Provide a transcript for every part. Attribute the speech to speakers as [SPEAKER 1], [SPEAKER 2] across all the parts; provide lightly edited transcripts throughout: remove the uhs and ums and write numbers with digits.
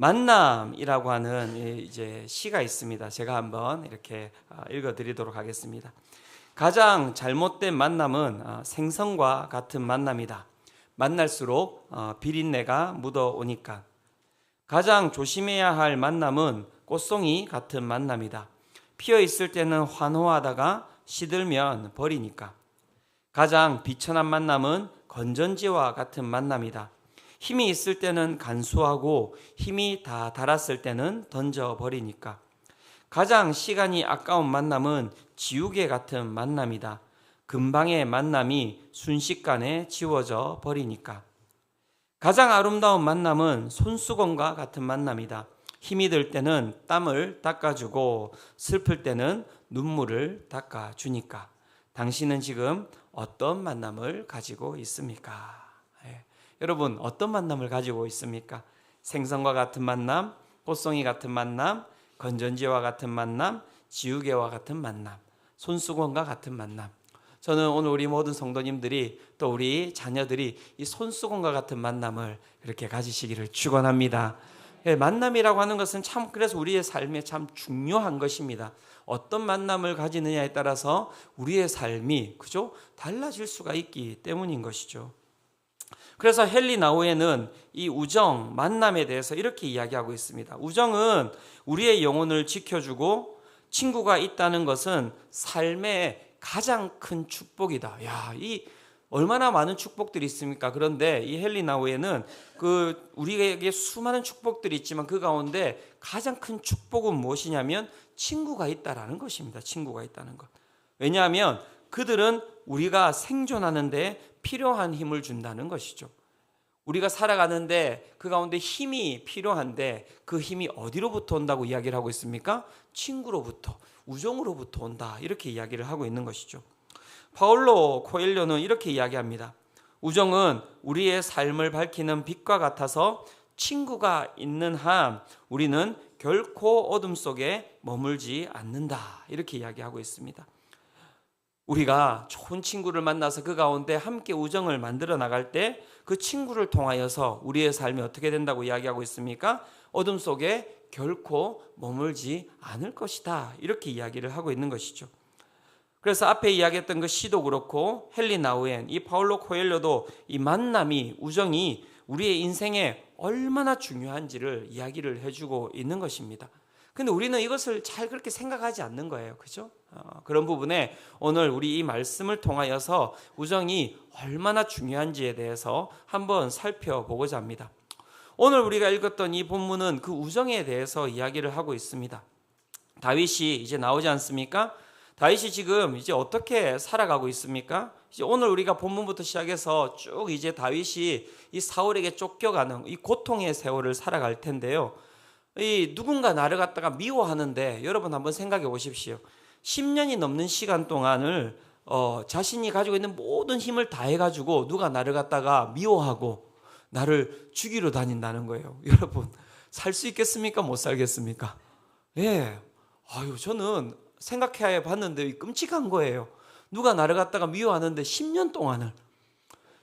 [SPEAKER 1] 만남이라고 하는 이제 시가 있습니다. 제가 한번 이렇게 읽어드리도록 하겠습니다. 가장 잘못된 만남은 생선과 같은 만남이다. 만날수록 비린내가 묻어오니까. 가장 조심해야 할 만남은 꽃송이 같은 만남이다. 피어 있을 때는 환호하다가 시들면 버리니까. 가장 비천한 만남은 건전지와 같은 만남이다. 힘이 있을 때는 간수하고 힘이 다 닳았을 때는 던져버리니까. 가장 시간이 아까운 만남은 지우개 같은 만남이다. 금방의 만남이 순식간에 지워져 버리니까. 가장 아름다운 만남은 손수건과 같은 만남이다. 힘이 들 때는 땀을 닦아주고 슬플 때는 눈물을 닦아주니까. 당신은 지금 어떤 만남을 가지고 있습니까? 여러분, 어떤 만남을 가지고 있습니까? 생선과 같은 만남, 꽃송이 같은 만남, 건전지와 같은 만남, 지우개와 같은 만남, 손수건과 같은 만남. 저는 오늘 우리 모든 성도님들이 또 우리 자녀들이 이 손수건과 같은 만남을 이렇게 가지시기를 축원합니다. 만남이라고 하는 것은 참 그래서 우리의 삶에 참 중요한 것입니다. 어떤 만남을 가지느냐에 따라서 우리의 삶이 그죠? 달라질 수가 있기 때문인 것이죠. 그래서 헨리 나우에는 이 우정, 만남에 대해서 이렇게 이야기하고 있습니다. 우정은 우리의 영혼을 지켜주고 친구가 있다는 것은 삶의 가장 큰 축복이다. 야, 이 얼마나 많은 축복들이 있습니까? 그런데 이 헨리 나우에는 우리에게 수많은 축복들이 있지만 그 가운데 가장 큰 축복은 무엇이냐면 친구가 있다라는 것입니다. 친구가 있다는 것. 왜냐하면 그들은 우리가 생존하는데 필요한 힘을 준다는 것이죠. 우리가 살아가는데 그 가운데 힘이 필요한데 그 힘이 어디로부터 온다고 이야기를 하고 있습니까? 친구로부터, 우정으로부터 온다. 이렇게 이야기를 하고 있는 것이죠. 파울로 코엘료는 이렇게 이야기합니다. 우정은 우리의 삶을 밝히는 빛과 같아서 친구가 있는 한 우리는 결코 어둠 속에 머물지 않는다. 이렇게 이야기하고 있습니다. 우리가 좋은 친구를 만나서 그 가운데 함께 우정을 만들어 나갈 때 그 친구를 통하여서 우리의 삶이 어떻게 된다고 이야기하고 있습니까? 어둠 속에 결코 머물지 않을 것이다. 이렇게 이야기를 하고 있는 것이죠. 그래서 앞에 이야기했던 그 시도 그렇고 헨리 나우엔, 이 파울로 코엘료도 이 만남이, 우정이 우리의 인생에 얼마나 중요한지를 이야기를 해주고 있는 것입니다. 근데 우리는 이것을 잘 그렇게 생각하지 않는 거예요. 그죠? 그런 부분에 오늘 우리 이 말씀을 통하여서 우정이 얼마나 중요한지에 대해서 한번 살펴보고자 합니다. 오늘 우리가 읽었던 이 본문은 그 우정에 대해서 이야기를 하고 있습니다. 다윗이 이제 나오지 않습니까? 다윗이 지금 이제 어떻게 살아가고 있습니까? 이제 오늘 우리가 본문부터 시작해서 쭉 이제 다윗이 이 사울에게 쫓겨가는 이 고통의 세월을 살아갈 텐데요. 이 누군가 나를 갖다가 미워하는데 여러분 한번 생각해 보십시오. 10년이 넘는 시간 동안을 자신이 가지고 있는 모든 힘을 다해가지고 누가 나를 갖다가 미워하고 나를 죽이러 다닌다는 거예요. 여러분 살 수 있겠습니까? 못 살겠습니까? 예. 저는 생각해 봤는데 끔찍한 거예요. 누가 나를 갖다가 미워하는데 10년 동안을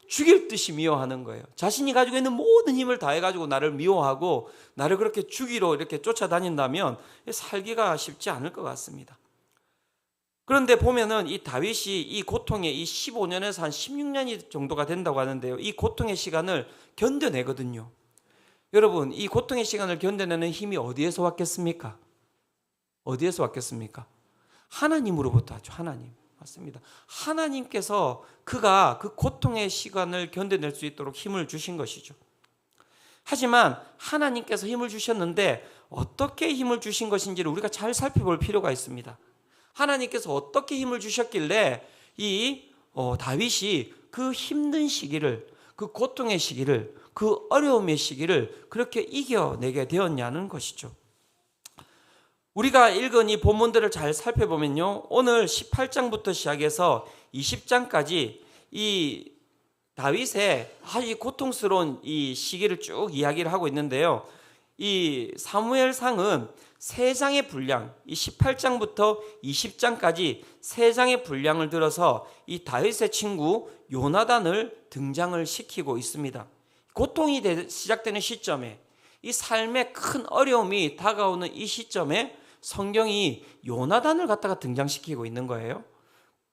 [SPEAKER 1] 죽일 듯이 미워하는 거예요. 자신이 가지고 있는 모든 힘을 다해가지고 나를 미워하고 나를 그렇게 죽이러 이렇게 쫓아다닌다면 살기가 쉽지 않을 것 같습니다. 그런데 보면은 이 다윗이 이 고통에 이 15년에서 한 16년이 정도가 된다고 하는데요. 이 고통의 시간을 견뎌내거든요. 여러분, 이 고통의 시간을 견뎌내는 힘이 어디에서 왔겠습니까? 어디에서 왔겠습니까? 하나님으로부터 하죠. 하나님. 맞습니다. 하나님께서 그가 그 고통의 시간을 견뎌낼 수 있도록 힘을 주신 것이죠. 하지만 하나님께서 힘을 주셨는데 어떻게 힘을 주신 것인지를 우리가 잘 살펴볼 필요가 있습니다. 하나님께서 어떻게 힘을 주셨길래 이 다윗이 그 힘든 시기를, 그 고통의 시기를, 그 어려움의 시기를 그렇게 이겨내게 되었냐는 것이죠. 우리가 읽은 이 본문들을 잘 살펴보면요, 오늘 18장부터 시작해서 20장까지 이 다윗의 아주 고통스러운 이 시기를 쭉 이야기를 하고 있는데요. 이 사무엘상은 세 장의 분량, 이 18장부터 20장까지 세 장의 분량을 들어서 이 다윗의 친구 요나단을 등장을 시키고 있습니다. 고통이 시작되는 시점에 이 삶의 큰 어려움이 다가오는 이 시점에 성경이 요나단을 갖다가 등장시키고 있는 거예요.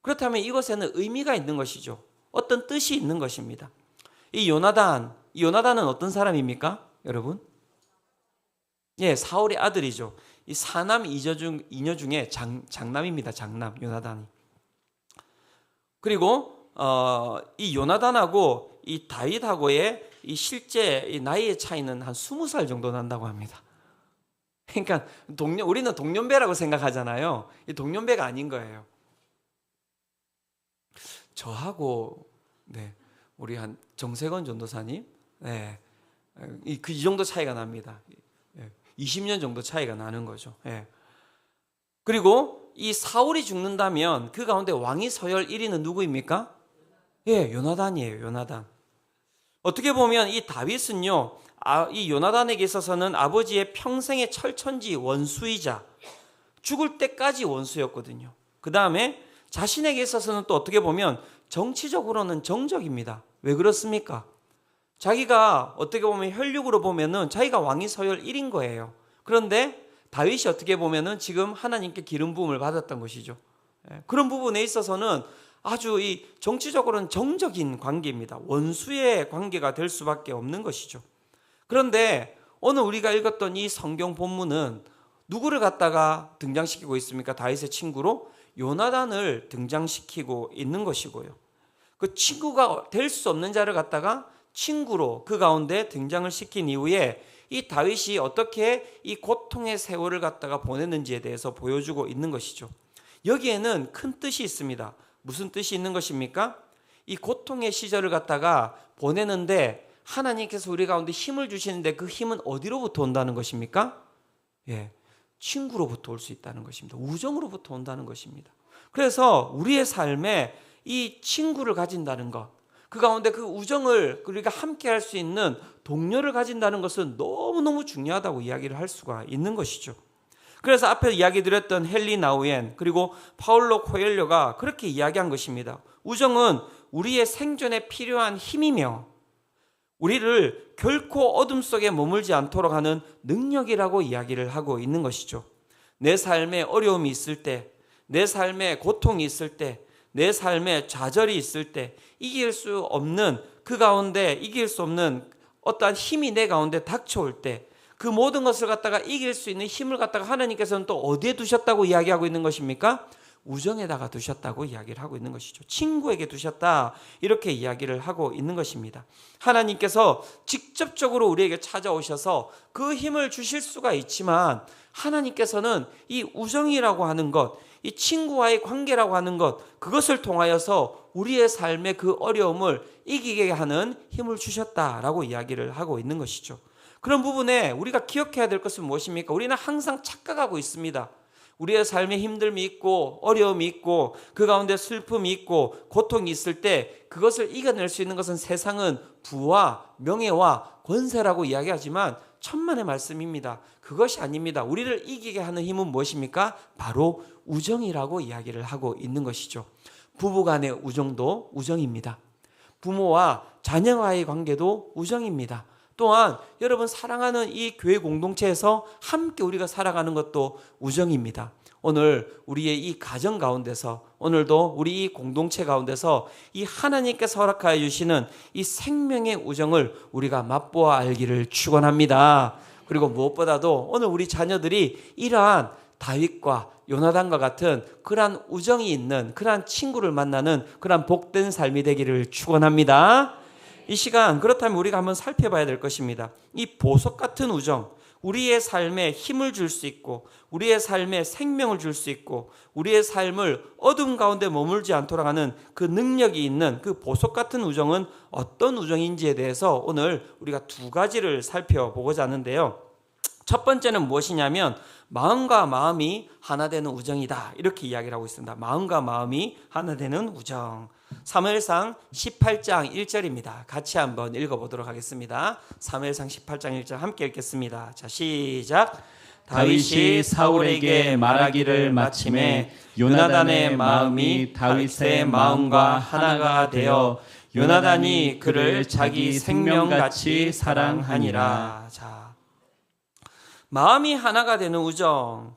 [SPEAKER 1] 그렇다면 이것에는 의미가 있는 것이죠. 어떤 뜻이 있는 것입니다. 이 요나단은 어떤 사람입니까? 여러분? 예, 사울의 아들이죠. 이 사남 이녀 중에 장남입니다. 장남, 요나단이. 그리고 이 요나단하고 이 다윗하고의 이 실제 이 나이의 차이는 한 20살 정도 난다고 합니다. 그러니까 우리는 동년배라고 생각하잖아요. 이 동년배가 아닌 거예요. 저하고 우리 한 정세건 전도사님, 이 정도 차이가 납니다. 20년 정도 차이가 나는 거죠. 그리고 이 사울이 죽는다면 그 가운데 왕위 서열 1위는 누구입니까? 요나단이에요. 요나단. 어떻게 보면 이 다윗은요, 이 요나단에게 있어서는 아버지의 평생의 철천지 원수이자 죽을 때까지 원수였거든요. 그 다음에 자신에게 있어서는 또 어떻게 보면 정치적으로는 정적입니다. 왜 그렇습니까? 자기가 어떻게 보면 혈육으로 보면은 자기가 왕위 서열 1인 거예요. 그런데 다윗이 어떻게 보면은 지금 하나님께 기름 부음을 받았던 것이죠. 그런 부분에 있어서는 아주 이 정치적으로는 정적인 관계입니다. 원수의 관계가 될 수밖에 없는 것이죠. 그런데 오늘 우리가 읽었던 이 성경 본문은 누구를 갖다가 등장시키고 있습니까? 다윗의 친구로 요나단을 등장시키고 있는 것이고요. 그 친구가 될 수 없는 자를 갖다가 친구로 그 가운데 등장을 시킨 이후에 이 다윗이 어떻게 이 고통의 세월을 갖다가 보냈는지에 대해서 보여주고 있는 것이죠. 여기에는 큰 뜻이 있습니다. 무슨 뜻이 있는 것입니까? 이 고통의 시절을 갖다가 보내는데 하나님께서 우리 가운데 힘을 주시는데 그 힘은 어디로부터 온다는 것입니까? 친구로부터 올 수 있다는 것입니다. 우정으로부터 온다는 것입니다. 그래서 우리의 삶에 이 친구를 가진다는 것, 그 가운데 그 우정을 우리가 함께 할 수 있는 동료를 가진다는 것은 너무너무 중요하다고 이야기를 할 수가 있는 것이죠. 그래서 앞에 이야기 드렸던 헨리 나우엔 그리고 파울로 코엘료가 그렇게 이야기한 것입니다. 우정은 우리의 생존에 필요한 힘이며 우리를 결코 어둠 속에 머물지 않도록 하는 능력이라고 이야기를 하고 있는 것이죠. 내 삶에 어려움이 있을 때, 내 삶에 고통이 있을 때, 내 삶에 좌절이 있을 때 이길 수 없는 그 가운데 이길 수 없는 어떠한 힘이 내 가운데 닥쳐올 때 그 모든 것을 갖다가 이길 수 있는 힘을 갖다가 하나님께서는 또 어디에 두셨다고 이야기하고 있는 것입니까? 우정에다가 두셨다고 이야기를 하고 있는 것이죠. 친구에게 두셨다 이렇게 이야기를 하고 있는 것입니다. 하나님께서 직접적으로 우리에게 찾아오셔서 그 힘을 주실 수가 있지만 하나님께서는 이 우정이라고 하는 것, 이 친구와의 관계라고 하는 것, 그것을 통하여서 우리의 삶의 그 어려움을 이기게 하는 힘을 주셨다라고 이야기를 하고 있는 것이죠. 그런 부분에 우리가 기억해야 될 것은 무엇입니까? 우리는 항상 착각하고 있습니다. 우리의 삶에 힘듦이 있고 어려움이 있고 그 가운데 슬픔이 있고 고통이 있을 때 그것을 이겨낼 수 있는 것은 세상은 부와 명예와 권세라고 이야기하지만 천만의 말씀입니다. 그것이 아닙니다. 우리를 이기게 하는 힘은 무엇입니까? 바로 우정이라고 이야기를 하고 있는 것이죠. 부부간의 우정도 우정입니다. 부모와 자녀와의 관계도 우정입니다. 또한 여러분 사랑하는 이 교회 공동체에서 함께 우리가 살아가는 것도 우정입니다. 오늘 우리의 이 가정 가운데서 오늘도 우리 이 공동체 가운데서 이 하나님께서 허락하여 주시는 이 생명의 우정을 우리가 맛보아 알기를 축원합니다. 그리고 무엇보다도 오늘 우리 자녀들이 이러한 다윗과 요나단과 같은 그러한 우정이 있는 그러한 친구를 만나는 그러한 복된 삶이 되기를 축원합니다. 이 시간 그렇다면 우리가 한번 살펴봐야 될 것입니다. 이 보석 같은 우정, 우리의 삶에 힘을 줄 수 있고 우리의 삶에 생명을 줄 수 있고 우리의 삶을 어둠 가운데 머물지 않도록 하는 그 능력이 있는 그 보석 같은 우정은 어떤 우정인지에 대해서 오늘 우리가 두 가지를 살펴보고자 하는데요. 첫 번째는 무엇이냐면 마음과 마음이 하나 되는 우정이다 이렇게 이야기를 하고 있습니다. 마음과 마음이 하나 되는 우정. 사무엘상 18장 1절입니다. 같이 한번 읽어보도록 하겠습니다. 사무엘상 18장 1절 함께 읽겠습니다. 자, 시작.
[SPEAKER 2] 다윗이 사울에게 말하기를 마침에 요나단의 마음이 다윗의 마음과 하나가 되어 요나단이 그를 자기 생명같이 사랑하니라.
[SPEAKER 1] 자, 마음이 하나가 되는 우정.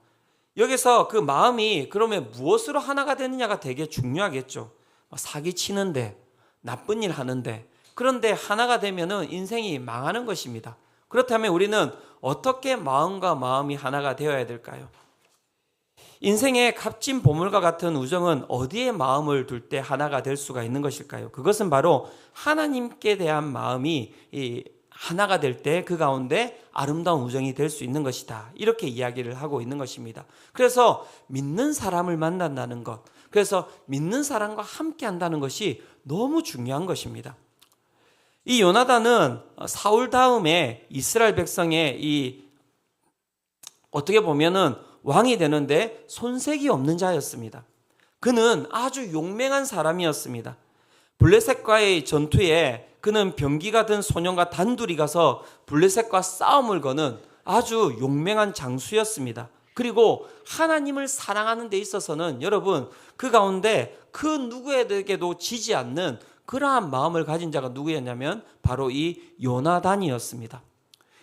[SPEAKER 1] 여기서 그 마음이 그러면 무엇으로 하나가 되느냐가 되게 중요하겠죠. 사기치는데, 나쁜 일 하는데, 그런데 하나가 되면은 인생이 망하는 것입니다. 그렇다면 우리는 어떻게 마음과 마음이 하나가 되어야 될까요? 인생의 값진 보물과 같은 우정은 어디에 마음을 둘 때 하나가 될 수가 있는 것일까요? 그것은 바로 하나님께 대한 마음이 하나가 될 때 그 가운데 아름다운 우정이 될 수 있는 것이다. 이렇게 이야기를 하고 있는 것입니다. 그래서 믿는 사람을 만난다는 것, 그래서 믿는 사람과 함께 한다는 것이 너무 중요한 것입니다. 이 요나단은 사울 다음에 이스라엘 백성의 어떻게 보면은 왕이 되는데 손색이 없는 자였습니다. 그는 아주 용맹한 사람이었습니다. 블레셋과의 전투에 그는 병기가 든 소년과 단둘이 가서 블레셋과 싸움을 거는 아주 용맹한 장수였습니다. 그리고 하나님을 사랑하는 데 있어서는 여러분 그 가운데 그 누구에게도 지지 않는 그러한 마음을 가진 자가 누구였냐면 바로 이 요나단이었습니다.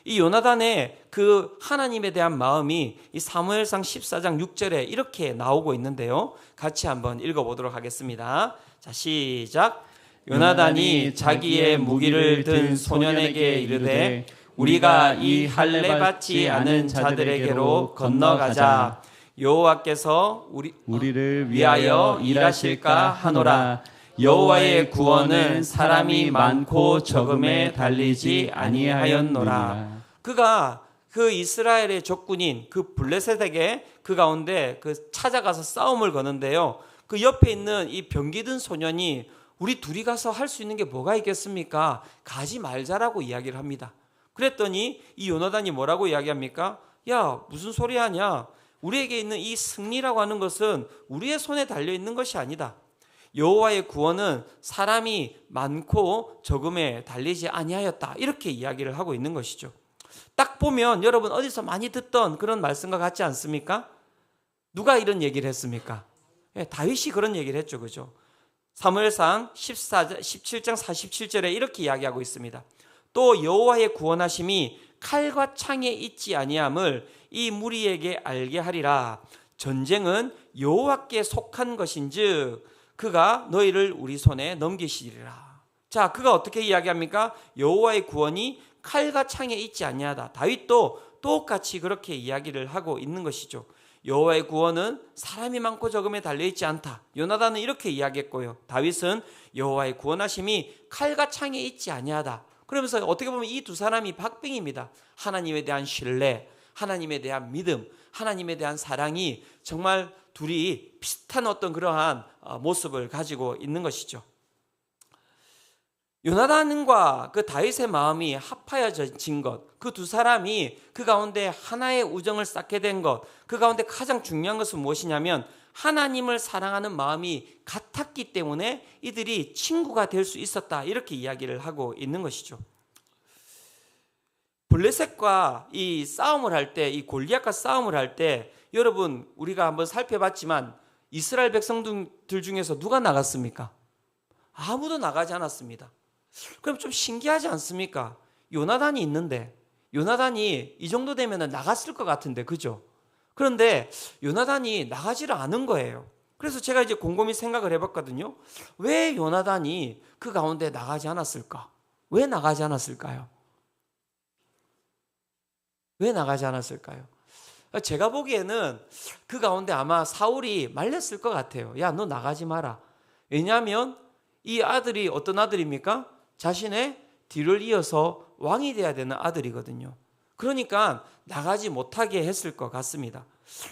[SPEAKER 1] 이 요나단의 그 하나님에 대한 마음이 이 사무엘상 14장 6절에 이렇게 나오고 있는데요. 같이 한번 읽어보도록 하겠습니다. 자, 시작. 요나단이 자기의 무기를 든 소년에게 이르되 우리가 이 할례 받지 않은 자들에게로 건너가자. 여호와께서 우리를 위하여 일하실까 하노라. 여호와의 구원은 사람이 많고 적음에 달리지 아니하였노라. 그가 그 이스라엘의 적군인 그 블레셋에게 그 가운데 그 찾아가서 싸움을 거는데요. 그 옆에 있는 이 병기든 소년이 우리 둘이 가서 할 수 있는 게 뭐가 있겠습니까? 가지 말자라고 이야기를 합니다. 그랬더니 이 요나단이 뭐라고 이야기합니까? 야, 무슨 소리 하냐? 우리에게 있는 이 승리라고 하는 것은 우리의 손에 달려 있는 것이 아니다. 여호와의 구원은 사람이 많고 적음에 달리지 아니하였다. 이렇게 이야기를 하고 있는 것이죠. 딱 보면 여러분 어디서 많이 듣던 그런 말씀과 같지 않습니까? 누가 이런 얘기를 했습니까? 다윗이 그런 얘기를 했죠. 그죠? 사무엘상 17장 47절에 이렇게 이야기하고 있습니다. 또 여호와의 구원하심이 칼과 창에 있지 아니함을 이 무리에게 알게 하리라. 전쟁은 여호와께 속한 것인즉 그가 너희를 우리 손에 넘기시리라. 자, 그가 어떻게 이야기합니까? 여호와의 구원이 칼과 창에 있지 아니하다. 다윗도 똑같이 그렇게 이야기를 하고 있는 것이죠. 여호와의 구원은 사람이 많고 적음에 달려있지 않다. 요나단은 이렇게 이야기했고요. 다윗은 여호와의 구원하심이 칼과 창에 있지 아니하다. 그러면서 어떻게 보면 이 두 사람이 박빙입니다. 하나님에 대한 신뢰, 하나님에 대한 믿음, 하나님에 대한 사랑이 정말 둘이 비슷한 어떤 그러한 모습을 가지고 있는 것이죠. 요나단과 그 다윗의 마음이 합하여진 것, 그 두 사람이 그 가운데 하나의 우정을 쌓게 된 것, 그 가운데 가장 중요한 것은 무엇이냐면 하나님을 사랑하는 마음이 같았기 때문에 이들이 친구가 될 수 있었다. 이렇게 이야기를 하고 있는 것이죠. 블레셋과 이 싸움을 할 때, 이 골리앗과 싸움을 할 때 여러분 우리가 한번 살펴봤지만 이스라엘 백성들 중에서 누가 나갔습니까? 아무도 나가지 않았습니다. 그럼 좀 신기하지 않습니까? 요나단이 있는데 요나단이 이 정도 되면 나갔을 것 같은데, 그죠? 그런데 요나단이 나가지를 않은 거예요. 그래서 제가 이제 곰곰이 생각을 해봤거든요. 왜 요나단이 그 가운데 나가지 않았을까? 왜 나가지 않았을까요? 왜 나가지 않았을까요? 제가 보기에는 그 가운데 아마 사울이 말렸을 것 같아요. 야, 너 나가지 마라. 왜냐하면 이 아들이 어떤 아들입니까? 자신의 뒤를 이어서 왕이 돼야 되는 아들이거든요. 그러니까 나가지 못하게 했을 것 같습니다.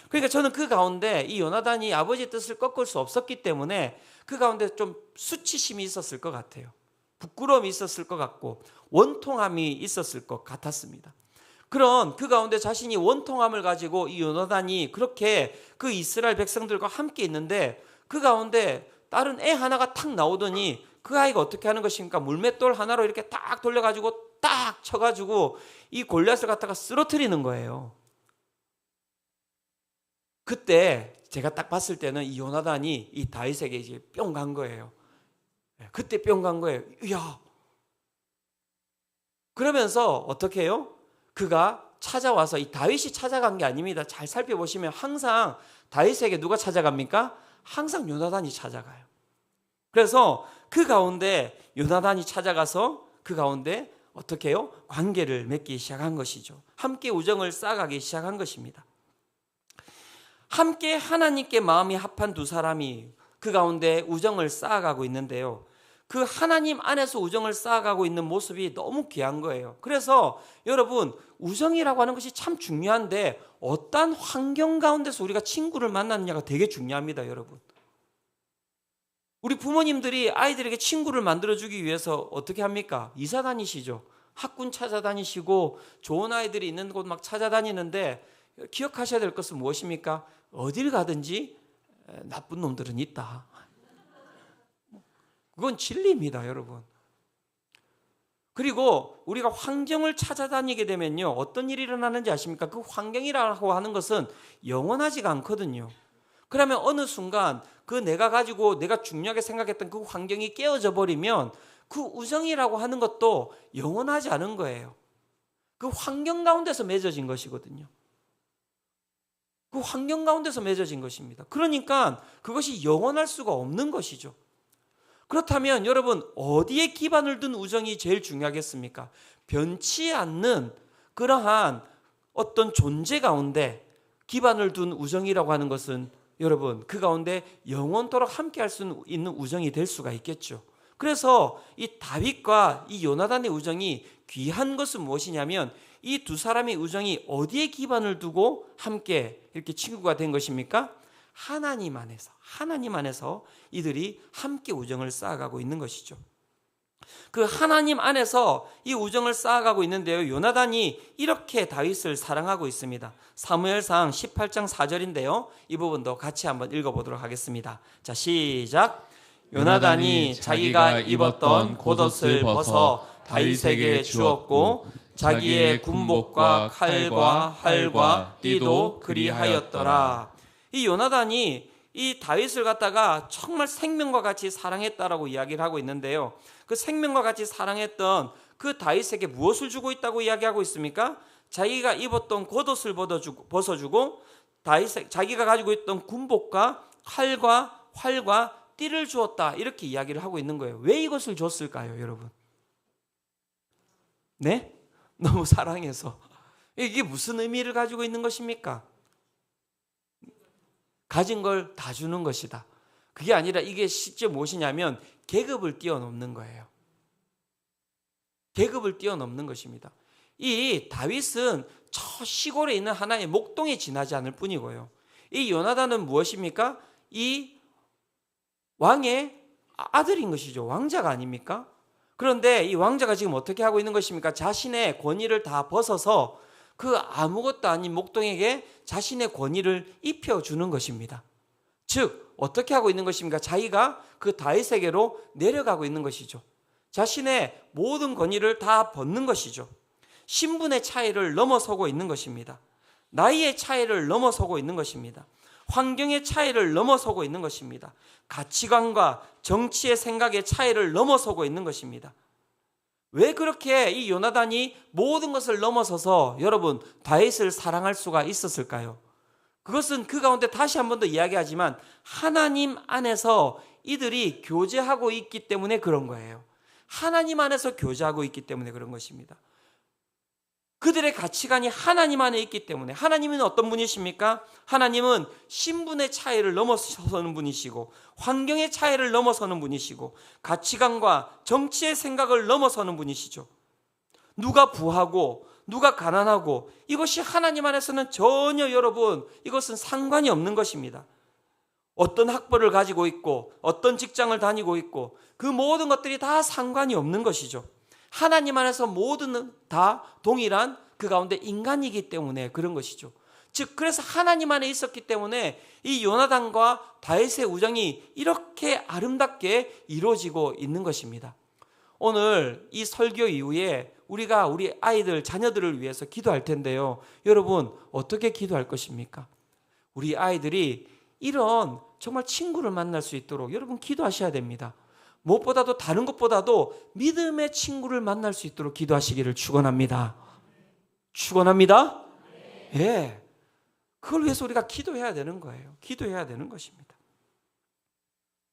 [SPEAKER 1] 그러니까 저는 그 가운데 이 요나단이 아버지의 뜻을 꺾을 수 없었기 때문에 그 가운데 좀 수치심이 있었을 것 같아요. 부끄러움이 있었을 것 같고 원통함이 있었을 것 같았습니다. 그런 그 가운데 자신이 원통함을 가지고 이 요나단이 그렇게 그 이스라엘 백성들과 함께 있는데 그 가운데 다른 애 하나가 탁 나오더니 그 아이가 어떻게 하는 것입니까? 물맷돌 하나로 이렇게 딱 돌려가지고 딱 쳐가지고 이 골리앗을 갖다가 쓰러뜨리는 거예요. 그때 제가 딱 봤을 때는 이 요나단이 이 다윗에게 이제 뿅 간 거예요. 그때 뿅 간 거예요. 야, 그러면서 어떻게 해요? 그가 찾아와서 이 다윗이 찾아간 게 아닙니다. 잘 살펴보시면 항상 다윗에게 누가 찾아갑니까? 항상 요나단이 찾아가요. 그래서 그 가운데 요나단이 찾아가서 그 가운데 어떻게 해요? 관계를 맺기 시작한 것이죠. 함께 우정을 쌓아가기 시작한 것입니다. 함께 하나님께 마음이 합한 두 사람이 그 가운데 우정을 쌓아가고 있는데요. 그 하나님 안에서 우정을 쌓아가고 있는 모습이 너무 귀한 거예요. 그래서 여러분, 우정이라고 하는 것이 참 중요한데 어떤 환경 가운데서 우리가 친구를 만나느냐가 되게 중요합니다, 여러분. 우리 부모님들이 아이들에게 친구를 만들어주기 위해서 어떻게 합니까? 이사 다니시죠. 학군 찾아다니시고 좋은 아이들이 있는 곳 막 찾아다니는데 기억하셔야 될 것은 무엇입니까? 어딜 가든지 나쁜 놈들은 있다. 그건 진리입니다, 여러분. 그리고 우리가 환경을 찾아다니게 되면요, 어떤 일이 일어나는지 아십니까? 그 환경이라고 하는 것은 영원하지가 않거든요. 그러면 어느 순간 그 내가 중요하게 생각했던 그 환경이 깨어져 버리면 그 우정이라고 하는 것도 영원하지 않은 거예요. 그 환경 가운데서 맺어진 것이거든요. 그 환경 가운데서 맺어진 것입니다. 그러니까 그것이 영원할 수가 없는 것이죠. 그렇다면 여러분, 어디에 기반을 둔 우정이 제일 중요하겠습니까? 변치 않는 그러한 어떤 존재 가운데 기반을 둔 우정이라고 하는 것은 여러분, 그 가운데 영원토록 함께할 수 있는 우정이 될 수가 있겠죠. 그래서 이 다윗과 이 요나단의 우정이 귀한 것은 무엇이냐면 이 두 사람의 우정이 어디에 기반을 두고 함께 이렇게 친구가 된 것입니까? 하나님 안에서 이들이 함께 우정을 쌓아가고 있는 것이죠. 그 하나님 안에서 이 우정을 쌓아가고 있는데요, 요나단이 이렇게 다윗을 사랑하고 있습니다. 사무엘상 18장 4절인데요, 이 부분도 같이 한번 읽어보도록 하겠습니다. 자, 시작. 요나단이 자기가 입었던 겉옷을 벗어 다윗에게 주었고 자기의 군복과 칼과 활과 띠도 그리하였더라. 이 요나단이 이 다윗을 갖다가 정말 생명과 같이 사랑했다라고 이야기를 하고 있는데요, 그 생명과 같이 사랑했던 그 다윗에게 무엇을 주고 있다고 이야기하고 있습니까? 자기가 입었던 겉옷을 벗어주고 자기가 가지고 있던 군복과 활과 띠를 주었다, 이렇게 이야기를 하고 있는 거예요. 왜 이것을 줬을까요, 여러분? 네? 너무 사랑해서. 이게 무슨 의미를 가지고 있는 것입니까? 가진 걸 다 주는 것이다. 그게 아니라 이게 실제 무엇이냐면 계급을 뛰어넘는 거예요. 계급을 뛰어넘는 것입니다. 이 다윗은 저 시골에 있는 하나의 목동에 지나지 않을 뿐이고요, 이 요나단은 무엇입니까? 이 왕의 아들인 것이죠. 왕자가 아닙니까? 그런데 이 왕자가 지금 어떻게 하고 있는 것입니까? 자신의 권위를 다 벗어서 그 아무것도 아닌 목동에게 자신의 권위를 입혀주는 것입니다. 즉 어떻게 하고 있는 것입니까? 자기가 그 다윗에게로 내려가고 있는 것이죠. 자신의 모든 권위를 다 벗는 것이죠. 신분의 차이를 넘어서고 있는 것입니다. 나이의 차이를 넘어서고 있는 것입니다. 환경의 차이를 넘어서고 있는 것입니다. 가치관과 정치의 생각의 차이를 넘어서고 있는 것입니다. 왜 그렇게 이 요나단이 모든 것을 넘어서서 여러분 다윗을 사랑할 수가 있었을까요? 그것은 그 가운데 다시 한 번 더 이야기하지만 하나님 안에서 이들이 교제하고 있기 때문에 그런 거예요. 하나님 안에서 교제하고 있기 때문에 그런 것입니다. 그들의 가치관이 하나님 안에 있기 때문에. 하나님은 어떤 분이십니까? 하나님은 신분의 차이를 넘어서는 분이시고 환경의 차이를 넘어서는 분이시고 가치관과 정치의 생각을 넘어서는 분이시죠. 누가 부하고 누가 가난하고 이것이 하나님 안에서는 전혀 여러분 이것은 상관이 없는 것입니다. 어떤 학벌을 가지고 있고 어떤 직장을 다니고 있고 그 모든 것들이 다 상관이 없는 것이죠. 하나님 안에서 모두는 다 동일한 그 가운데 인간이기 때문에 그런 것이죠. 즉 그래서 하나님 안에 있었기 때문에 이 요나단과 다윗의 우정이 이렇게 아름답게 이루어지고 있는 것입니다. 오늘 이 설교 이후에 우리가 우리 아이들 자녀들을 위해서 기도할 텐데요, 여러분 어떻게 기도할 것입니까? 우리 아이들이 이런 정말 친구를 만날 수 있도록 여러분 기도하셔야 됩니다. 무엇보다도 다른 것보다도 믿음의 친구를 만날 수 있도록 기도하시기를 축원합니다. 축원합니다. 예. 그걸 위해서 우리가 기도해야 되는 거예요. 기도해야 되는 것입니다.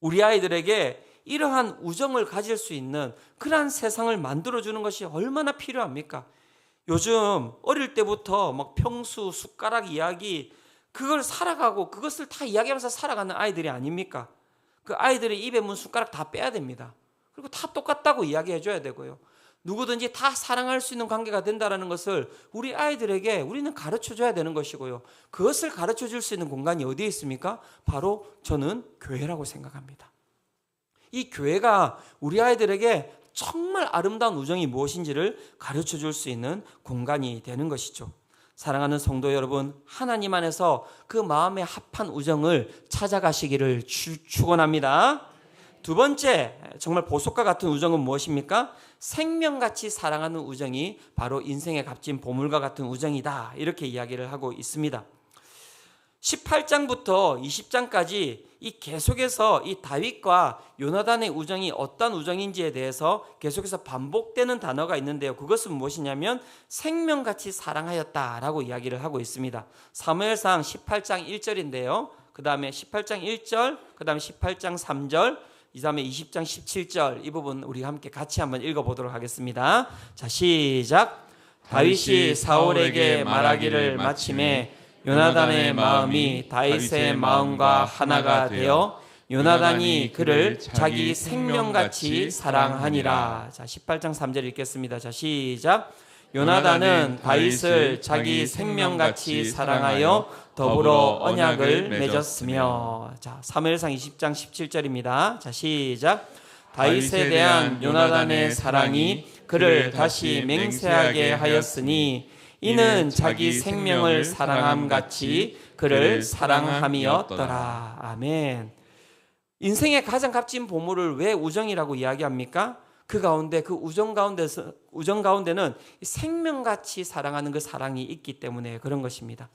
[SPEAKER 1] 우리 아이들에게 이러한 우정을 가질 수 있는 그러한 세상을 만들어주는 것이 얼마나 필요합니까? 요즘 어릴 때부터 막 평수, 숟가락 이야기 그걸 살아가고 그것을 다 이야기하면서 살아가는 아이들이 아닙니까? 그 아이들의 입에 문 숟가락 다 빼야 됩니다. 그리고 다 똑같다고 이야기해 줘야 되고요. 누구든지 다 사랑할 수 있는 관계가 된다는 것을 우리 아이들에게 우리는 가르쳐 줘야 되는 것이고요. 그것을 가르쳐 줄 수 있는 공간이 어디에 있습니까? 바로 저는 교회라고 생각합니다. 이 교회가 우리 아이들에게 정말 아름다운 우정이 무엇인지를 가르쳐 줄 수 있는 공간이 되는 것이죠. 사랑하는 성도 여러분, 하나님 안에서 그 마음에 합한 우정을 찾아가시기를 축원합니다. 두 번째, 정말 보석과 같은 우정은 무엇입니까? 생명같이 사랑하는 우정이 바로 인생의 값진 보물과 같은 우정이다. 이렇게 이야기를 하고 있습니다. 18장부터 20장까지 이 계속해서 이 다윗과 요나단의 우정이 어떤 우정인지에 대해서 계속해서 반복되는 단어가 있는데요. 그것은 무엇이냐면 생명같이 사랑하였다라고 이야기를 하고 있습니다. 사무엘상 18장 1절인데요. 그 다음에 18장 1절, 그 다음에 18장 3절, 이 다음에 20장 17절 이 부분 우리 함께 같이 한번 읽어보도록 하겠습니다. 자, 시작. 다윗이 사울에게 말하기를 마침에 요나단의 마음이 다윗의 마음과 하나가 되어 요나단이 그를 자기 생명같이 사랑하니라. 자, 18장 3절 읽겠습니다. 자, 시작. 요나단은 다윗을 자기 생명같이 사랑하여 더불어 언약을 맺었으며. 자, 사무엘상 20장 17절입니다. 자, 시작. 다윗에 대한 요나단의 사랑이 그를 다시 맹세하게 하였으니 이는 자기 생명을 사랑함 같이 그를 사랑함이었더라. 아멘. 인생의 가장 값진 보물을 왜 우정이라고 이야기합니까? 그 가운데 그 우정 가운데는 생명같이 사랑하는 그 사랑이 있기 때문에 그런 것입니다.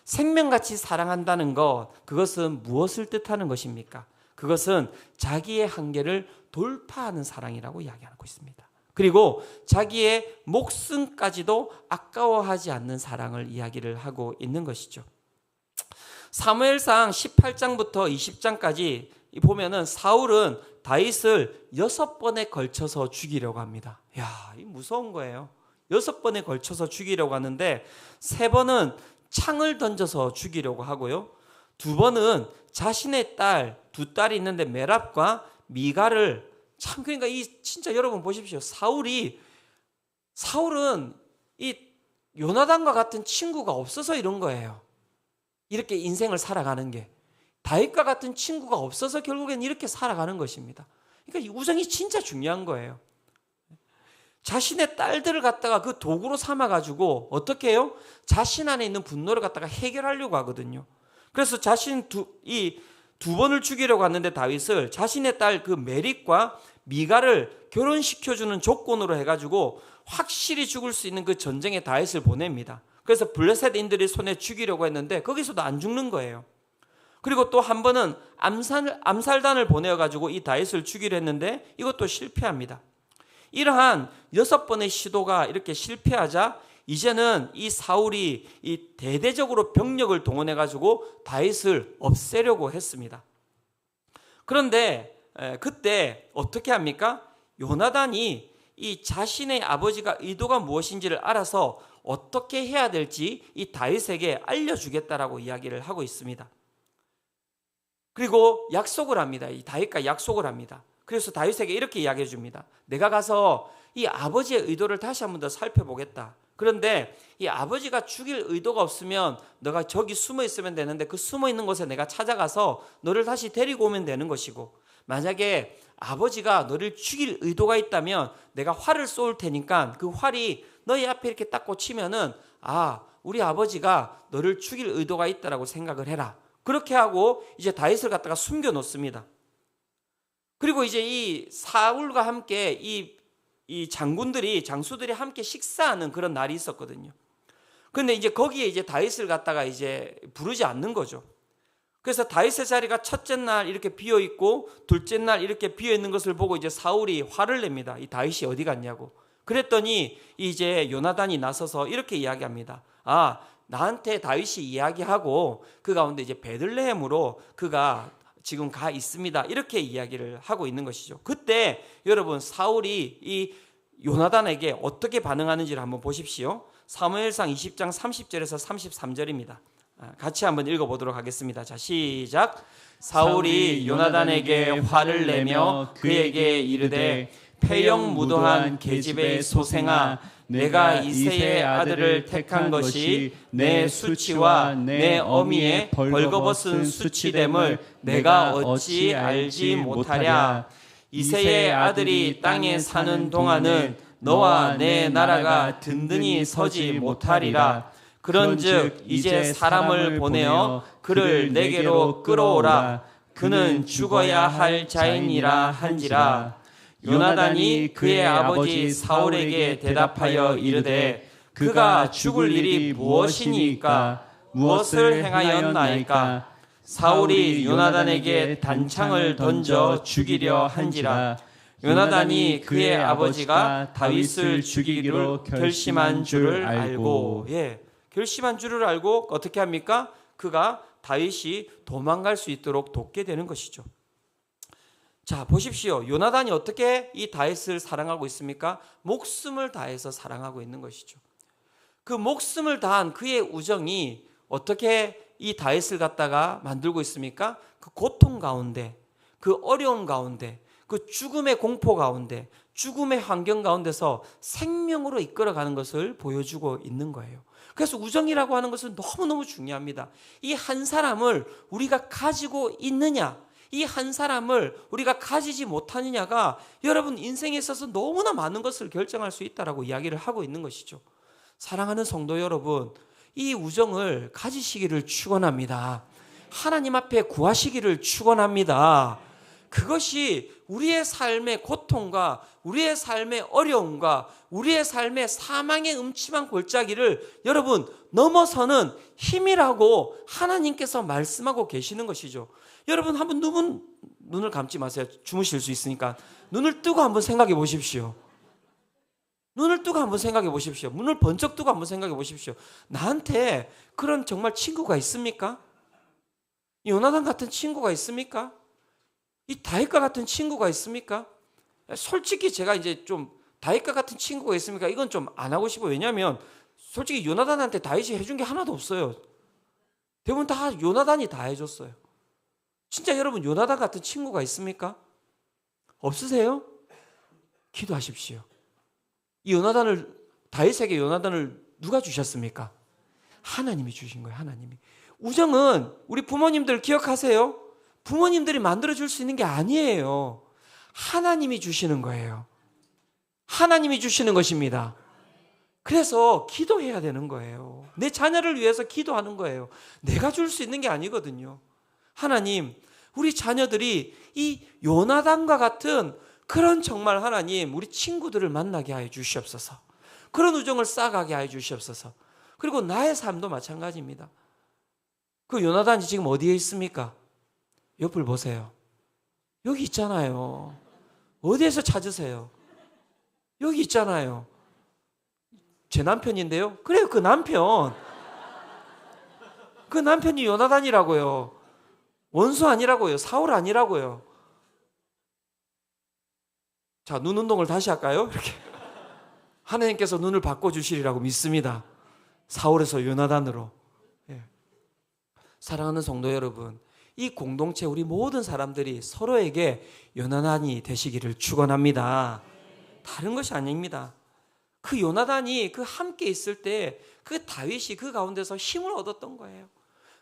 [SPEAKER 1] 생명같이 사랑한다는 것, 그것은 무엇을 뜻하는 것입니까? 그것은 자기의 한계를 돌파하는 사랑이라고 이야기하고 있습니다. 그리고 자기의 목숨까지도 아까워하지 않는 사랑을 이야기를 하고 있는 것이죠. 사무엘상 18장부터 20장까지 보면은 사울은 다윗을 6번에 걸쳐서 죽이려고 합니다. 야, 이 무서운 거예요. 6번에 걸쳐서 죽이려고 하는데 3번은 창을 던져서 죽이려고 하고요. 2번은 자신의 딸, 2딸이 있는데 메랍과 미갈을 참 그러니까 이 진짜 여러분 보십시오. 사울은 이 요나단과 같은 친구가 없어서 이런 거예요. 이렇게 인생을 살아가는 게 다윗과 같은 친구가 없어서 결국엔 이렇게 살아가는 것입니다. 그러니까 이 우정이 진짜 중요한 거예요. 자신의 딸들을 갖다가 그 도구로 삼아가지고 어떻게 해요? 자신 안에 있는 분노를 갖다가 해결하려고 하거든요. 그래서 이 2번을 죽이려고 하는데 다윗을 자신의 딸 그 메릭과 미갈을 결혼시켜주는 조건으로 해가지고 확실히 죽을 수 있는 그 전쟁에 다윗을 보냅니다. 그래서 블레셋인들이 손에 죽이려고 했는데 거기서도 안 죽는 거예요. 그리고 또 한 번은 암살단을 보내가지고 이 다윗을 죽이려 했는데 이것도 실패합니다. 이러한 6번의 시도가 이렇게 실패하자 이제는 이 사울이 이 대대적으로 병력을 동원해가지고 다윗을 없애려고 했습니다. 그런데 그때 어떻게 합니까? 요나단이 이 자신의 아버지가 의도가 무엇인지를 알아서 어떻게 해야 될지 이 다윗에게 알려주겠다라고 이야기를 하고 있습니다. 그리고 약속을 합니다. 이 다윗과 약속을 합니다. 그래서 다윗에게 이렇게 이야기해 줍니다. 내가 가서 이 아버지의 의도를 다시 한 번 더 살펴보겠다. 그런데 이 아버지가 죽일 의도가 없으면 너가 저기 숨어 있으면 되는데 그 숨어 있는 곳에 내가 찾아가서 너를 다시 데리고 오면 되는 것이고, 만약에 아버지가 너를 죽일 의도가 있다면 내가 활을 쏠 테니까 그 활이 너희 앞에 이렇게 딱 꽂히면은 아, 우리 아버지가 너를 죽일 의도가 있다라고 생각을 해라. 그렇게 하고 이제 다윗을 갖다가 숨겨 놓습니다. 그리고 이제 이 사울과 함께 이 장수들이 함께 식사하는 그런 날이 있었거든요. 그런데 이제 거기에 이제 다윗을 갖다가 이제 부르지 않는 거죠. 그래서 다윗의 자리가 첫째 날 이렇게 비어 있고 둘째 날 이렇게 비어 있는 것을 보고 이제 사울이 화를 냅니다. 이 다윗이 어디 갔냐고. 그랬더니 이제 요나단이 나서서 이렇게 이야기합니다. 나한테 다윗이 이야기하고 그 가운데 이제 베들레헴으로 그가 지금 가 있습니다. 이렇게 이야기를 하고 있는 것이죠. 그때 여러분 사울이 이 요나단에게 어떻게 반응하는지를 한번 보십시오. 사무엘상 20장 30절에서 33절입니다. 같이 한번 읽어보도록 하겠습니다. 자, 시작. 사울이 요나단에게 화를 내며 그에게 이르되 폐영무도한 계집의 소생아, 내가 이새의 아들을 택한 것이 내 수치와 내 어미의 벌거벗은 수치됨을 내가 어찌 알지 못하랴. 이새의 아들이 땅에 사는 동안은 너와 내 나라가 든든히 서지 못하리라. 그런즉 이제 사람을 보내어 그를 내게로 끌어오라. 그는 죽어야 할 자이니라 한지라. 요나단이 그의 아버지 사울에게 대답하여 이르되 그가 죽을 일이 무엇이니까? 무엇을 행하였나이까? 사울이 요나단에게 단창을 던져 죽이려 한지라. 요나단이 그의 아버지가 다윗을 죽이기로 결심한 줄을 알고, 결심한 줄을 알고 어떻게 합니까? 그가 다윗이 도망갈 수 있도록 돕게 되는 것이죠. 자, 보십시오. 요나단이 어떻게 이 다윗을 사랑하고 있습니까? 목숨을 다해서 사랑하고 있는 것이죠. 그 목숨을 다한 그의 우정이 어떻게 이 다윗을 갖다가 만들고 있습니까? 그 고통 가운데, 그 어려움 가운데, 그 죽음의 공포 가운데, 죽음의 환경 가운데서 생명으로 이끌어가는 것을 보여주고 있는 거예요. 그래서 우정이라고 하는 것은 너무너무 중요합니다. 이 한 사람을 우리가 가지고 있느냐, 이 한 사람을 우리가 가지지 못하느냐가 여러분 인생에 있어서 너무나 많은 것을 결정할 수 있다라고 이야기를 하고 있는 것이죠. 사랑하는 성도 여러분, 이 우정을 가지시기를 축원합니다. 하나님 앞에 구하시기를 축원합니다. 그것이 우리의 삶의 고통과 우리의 삶의 어려움과 우리의 삶의 사망의 음침한 골짜기를 여러분 넘어서는 힘이라고 하나님께서 말씀하고 계시는 것이죠. 여러분 한번 눈을 감지 마세요. 주무실 수 있으니까 눈을 뜨고 한번 생각해 보십시오. 눈을 뜨고 한번 생각해 보십시오. 눈을 번쩍 뜨고 한번 생각해 보십시오. 나한테 그런 정말 친구가 있습니까? 요나단 같은 친구가 있습니까? 이 다윗과 같은 친구가 있습니까? 솔직히 제가 이제 좀 다윗과 같은 친구가 있습니까? 이건 좀 안 하고 싶어요. 왜냐하면 솔직히 요나단한테 다윗이 해준 게 하나도 없어요. 대부분 다 요나단이 다 해줬어요. 진짜 여러분 요나단 같은 친구가 있습니까? 없으세요? 기도하십시오. 이 요나단을, 다윗에게 요나단을 누가 주셨습니까? 하나님이 주신 거예요. 하나님이. 우정은 우리 부모님들 기억하세요? 부모님들이 만들어줄 수 있는 게 아니에요. 하나님이 주시는 거예요. 하나님이 주시는 것입니다. 그래서 기도해야 되는 거예요. 내 자녀를 위해서 기도하는 거예요. 내가 줄 수 있는 게 아니거든요. 하나님, 우리 자녀들이 이 요나단과 같은 그런 정말 하나님, 우리 친구들을 만나게 하여 주시옵소서. 그런 우정을 쌓아가게 하여 주시옵소서. 그리고 나의 삶도 마찬가지입니다. 그 요나단이 지금 어디에 있습니까? 옆을 보세요. 여기 있잖아요. 어디에서 찾으세요? 여기 있잖아요. 제 남편인데요. 그래요, 그 남편. 그 남편이 요나단이라고요. 원수 아니라고요. 사울 아니라고요. 자, 눈 운동을 다시 할까요? 이렇게. 하나님께서 눈을 바꿔주시리라고 믿습니다. 사울에서 요나단으로. 사랑하는 성도 여러분, 이 공동체 우리 모든 사람들이 서로에게 요나단이 되시기를 축원합니다. 다른 것이 아닙니다. 그 요나단이 그 함께 있을 때 그 다윗이 그 가운데서 힘을 얻었던 거예요.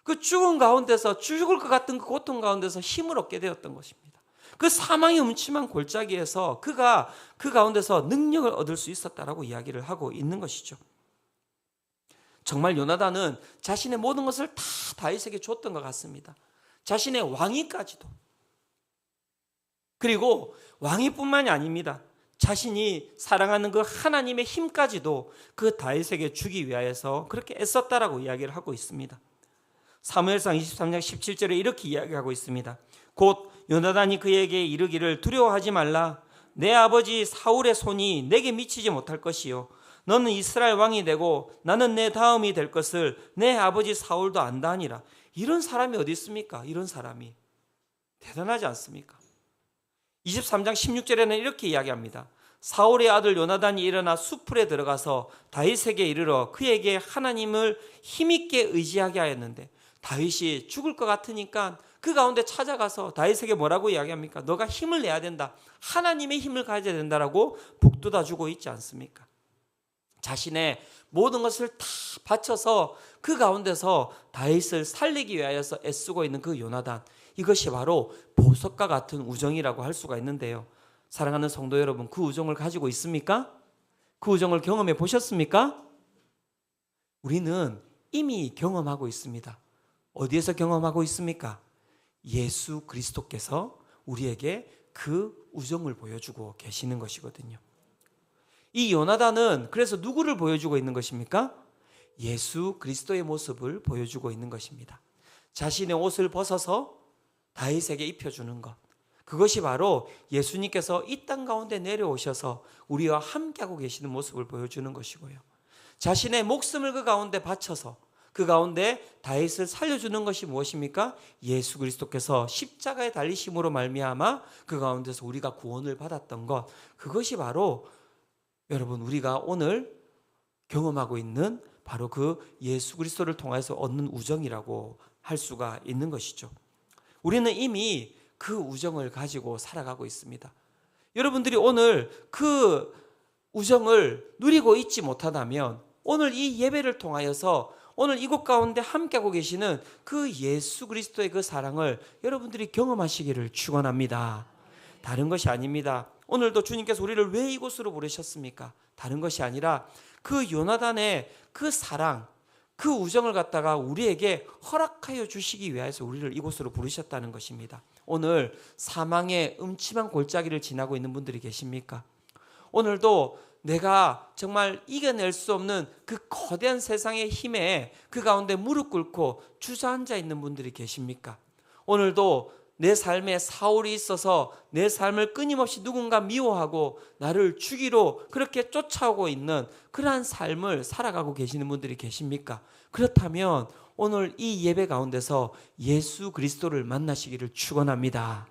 [SPEAKER 1] 그 죽음 가운데서, 죽을 것 같은 그 고통 가운데서 힘을 얻게 되었던 것입니다. 그 사망의 음침한 골짜기에서 그가 그 가운데서 능력을 얻을 수 있었다라고 이야기를 하고 있는 것이죠. 정말 요나단은 자신의 모든 것을 다 다윗에게 줬던 것 같습니다. 자신의 왕위까지도. 그리고 왕위뿐만이 아닙니다. 자신이 사랑하는 그 하나님의 힘까지도 그 다윗에게 주기 위하여서 그렇게 애썼다라고 이야기를 하고 있습니다. 사무엘상 23장 17절에 이렇게 이야기하고 있습니다. 곧 요나단이 그에게 이르기를 두려워하지 말라. 내 아버지 사울의 손이 내게 미치지 못할 것이요 너는 이스라엘 왕이 되고 나는 내 다음이 될 것을 내 아버지 사울도 안다니라. 이런 사람이 어디 있습니까? 이런 사람이 대단하지 않습니까? 23장 16절에는 이렇게 이야기합니다. 사울의 아들 요나단이 일어나 수풀에 들어가서 다윗에게 이르러 그에게 하나님을 힘있게 의지하게 하였는데, 다윗이 죽을 것 같으니까 그 가운데 찾아가서 다윗에게 뭐라고 이야기합니까? 너가 힘을 내야 된다. 하나님의 힘을 가져야 된다라고 북돋아 주고 있지 않습니까? 자신의 모든 것을 다 바쳐서 그 가운데서 다윗을 살리기 위하여서 애쓰고 있는 그 요나단, 이것이 바로 보석과 같은 우정이라고 할 수가 있는데요. 사랑하는 성도 여러분, 그 우정을 가지고 있습니까? 그 우정을 경험해 보셨습니까? 우리는 이미 경험하고 있습니다. 어디에서 경험하고 있습니까? 예수 그리스도께서 우리에게 그 우정을 보여주고 계시는 것이거든요. 이 요나단은 그래서 누구를 보여주고 있는 것입니까? 예수 그리스도의 모습을 보여주고 있는 것입니다. 자신의 옷을 벗어서 다윗에게 입혀주는 것, 그것이 바로 예수님께서 이 땅 가운데 내려오셔서 우리와 함께하고 계시는 모습을 보여주는 것이고요. 자신의 목숨을 그 가운데 바쳐서 그 가운데 다윗을 살려주는 것이 무엇입니까? 예수 그리스도께서 십자가에 달리심으로 말미암아 그 가운데서 우리가 구원을 받았던 것, 그것이 바로 여러분 우리가 오늘 경험하고 있는 바로 그 예수 그리스도를 통해서 얻는 우정이라고 할 수가 있는 것이죠. 우리는 이미 그 우정을 가지고 살아가고 있습니다. 여러분들이 오늘 그 우정을 누리고 있지 못하다면 오늘 이 예배를 통하여서 오늘 이곳 가운데 함께하고 계시는 그 예수 그리스도의 그 사랑을 여러분들이 경험하시기를 축원합니다. 다른 것이 아닙니다. 오늘도 주님께서 우리를 왜 이곳으로 부르셨습니까? 다른 것이 아니라 그 요나단의 그 사랑, 그 우정을 갖다가 우리에게 허락하여 주시기 위해서 우리를 이곳으로 부르셨다는 것입니다. 오늘 사망의 음침한 골짜기를 지나고 있는 분들이 계십니까? 오늘도 내가 정말 이겨낼 수 없는 그 거대한 세상의 힘에 그 가운데 무릎 꿇고 주저앉아 있는 분들이 계십니까? 오늘도 내 삶에 사울이 있어서 내 삶을 끊임없이 누군가 미워하고 나를 죽이러 그렇게 쫓아오고 있는 그러한 삶을 살아가고 계시는 분들이 계십니까? 그렇다면 오늘 이 예배 가운데서 예수 그리스도를 만나시기를 축원합니다.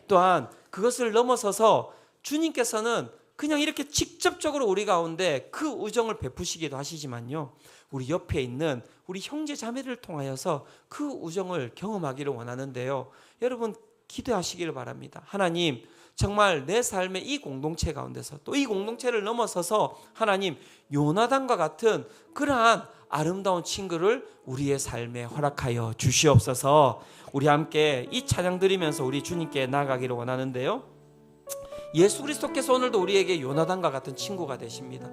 [SPEAKER 1] 또한 그것을 넘어서서 주님께서는 그냥 이렇게 직접적으로 우리 가운데 그 우정을 베푸시기도 하시지만요, 우리 옆에 있는 우리 형제 자매를 통하여서 그 우정을 경험하기를 원하는데요. 여러분 기도하시기를 바랍니다. 하나님, 정말 내 삶의 이 공동체 가운데서 또 이 공동체를 넘어서서 하나님, 요나단과 같은 그러한 아름다운 친구를 우리의 삶에 허락하여 주시옵소서. 우리 함께 이 찬양 드리면서 우리 주님께 나아가기를 원하는데요, 예수 그리스도께서 오늘도 우리에게 요나단과 같은 친구가 되십니다.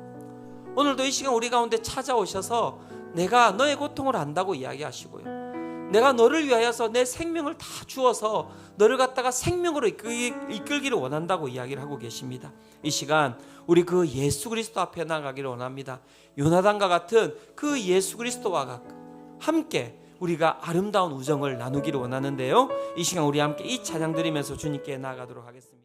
[SPEAKER 1] 오늘도 이 시간 우리 가운데 찾아오셔서 내가 너의 고통을 안다고 이야기하시고요, 내가 너를 위하여서 내 생명을 다 주어서 너를 갖다가 생명으로 이끌기를 원한다고 이야기를 하고 계십니다. 이 시간 우리 그 예수 그리스도 앞에 나가기를 원합니다. 요나단과 같은 그 예수 그리스도와 함께 우리가 아름다운 우정을 나누기를 원하는데요, 이 시간 우리 함께 이 찬양 드리면서 주님께 나아가도록 하겠습니다.